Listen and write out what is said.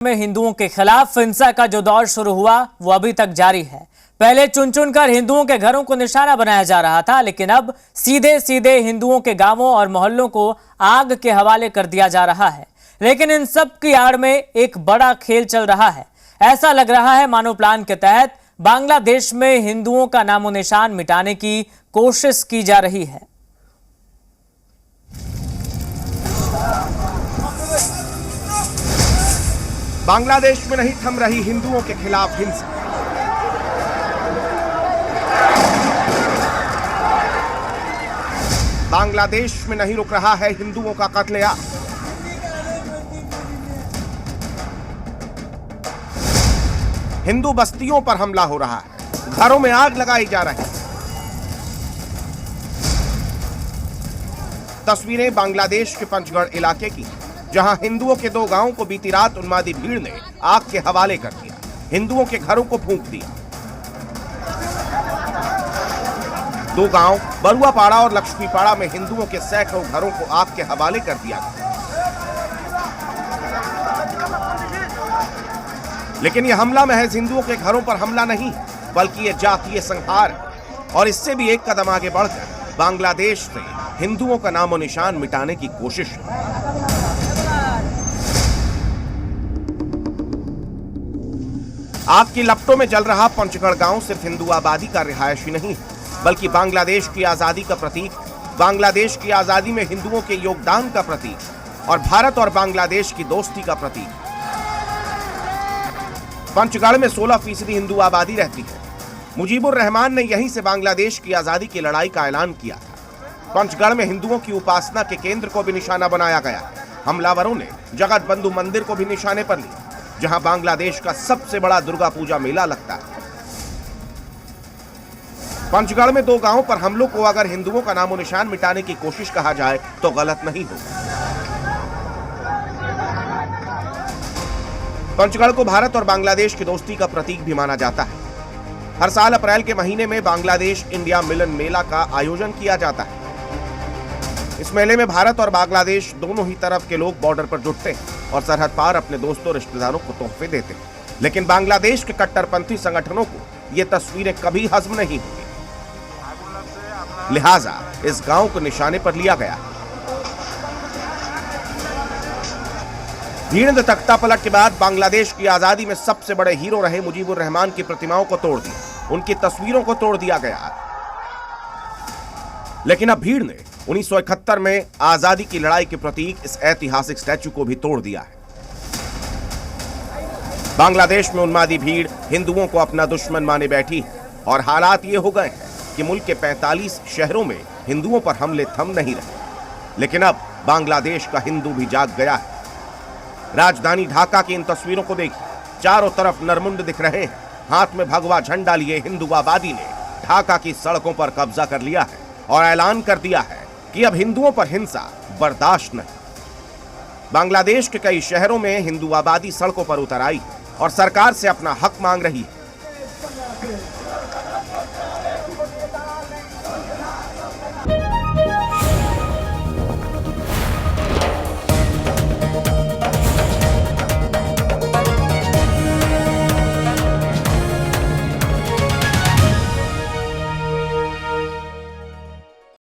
में हिंदुओं के खिलाफ हिंसा का जो दौर शुरू हुआ वो अभी तक जारी है। पहले चुन चुनकर हिंदुओं के घरों को निशाना बनाया जा रहा था, लेकिन अब सीधे सीधे हिंदुओं के गांवों और मोहल्लों को आग के हवाले कर दिया जा रहा है। लेकिन इन सब की आड़ में एक बड़ा खेल चल रहा है। ऐसा लग रहा है मानो प्लान के तहत बांग्लादेश में हिंदुओं का नामो निशान मिटाने की कोशिश की जा रही है। बांग्लादेश में नहीं थम रही हिंदुओं के खिलाफ हिंसा। बांग्लादेश में नहीं रुक रहा है हिंदुओं का कत्लेआम। हिंदू बस्तियों पर हमला हो रहा है, घरों में आग लगाई जा रही है। तस्वीरें बांग्लादेश के पंचगढ़ इलाके की, जहां हिंदुओं के दो गांवों को बीती रात उन्मादी भीड़ ने आग के हवाले कर दिया, हिंदुओं के घरों को फूंक दिया। दो गांव बरुआपाड़ा और लक्ष्मीपाड़ा में हिंदुओं के सैकड़ों घरों को आग के हवाले कर दिया गया। लेकिन यह हमला महज हिंदुओं के घरों पर हमला नहीं, बल्कि यह जातीय संहार है और इससे भी एक कदम आगे बढ़कर बांग्लादेश से हिंदुओं का नामो निशान मिटाने की कोशिश है। आग की लपटों में जल रहा पंचगढ़ गांव सिर्फ हिंदू आबादी का रिहायशी नहीं, बल्कि बांग्लादेश की आजादी का प्रतीक, बांग्लादेश की आजादी में हिंदुओं के योगदान का प्रतीक और भारत और बांग्लादेश की दोस्ती का प्रतीक। पंचगढ़ में 16% हिंदू आबादी रहती है। मुजीबुर रहमान ने यहीं से बांग्लादेश की आजादी की लड़ाई का ऐलान किया था। पंचगढ़ में हिंदुओं की उपासना के केंद्र को भी निशाना बनाया गया। हमलावरों ने जगत बंधु मंदिर को भी निशाने पर लिया, जहां बांग्लादेश का सबसे बड़ा दुर्गा पूजा मेला लगता है। पंचगढ़ में दो गांवों पर हमलों को अगर हिंदुओं का नामो निशान मिटाने की कोशिश कहा जाए तो गलत नहीं होगा। पंचगढ़ को भारत और बांग्लादेश की दोस्ती का प्रतीक भी माना जाता है। हर साल अप्रैल के महीने में बांग्लादेश इंडिया मिलन मेला का आयोजन किया जाता है। इस मेले में भारत और बांग्लादेश दोनों ही तरफ के लोग बॉर्डर पर जुटते हैं और सरहद पार अपने दोस्तों रिश्तेदारों को तोहफे देते हैं। लेकिन बांग्लादेश के कट्टरपंथी संगठनों को ये तस्वीरें कभी हजम नहीं हुई, लिहाजा इस गांव को निशाने पर लिया गया। भीड़ ने तख्ता पलट के बाद बांग्लादेश की आजादी में सबसे बड़े हीरो रहे मुजीबुर रहमान की प्रतिमाओं को तोड़ दिया, उनकी तस्वीरों को तोड़ दिया गया। लेकिन अब भीड़ ने 1971 में आजादी की लड़ाई के प्रतीक इस ऐतिहासिक स्टैचू को भी तोड़ दिया है। बांग्लादेश में उन्मादी भीड़ हिंदुओं को अपना दुश्मन माने बैठी है और हालात ये हो गए हैं कि मुल्क के 45 शहरों में हिंदुओं पर हमले थम नहीं रहे। लेकिन अब बांग्लादेश का हिंदू भी जाग गया है। राजधानी ढाका की इन तस्वीरों को देखिए, चारों तरफ नरमुंड दिख रहे हैं। हाथ में भगवा झंडा लिए हिंदू आबादी ने ढाका की सड़कों पर कब्जा कर लिया है और ऐलान कर दिया है कि अब हिंदुओं पर हिंसा बर्दाश्त नहीं। बांग्लादेश के कई शहरों में हिंदू आबादी सड़कों पर उतर आई और सरकार से अपना हक मांग रही है।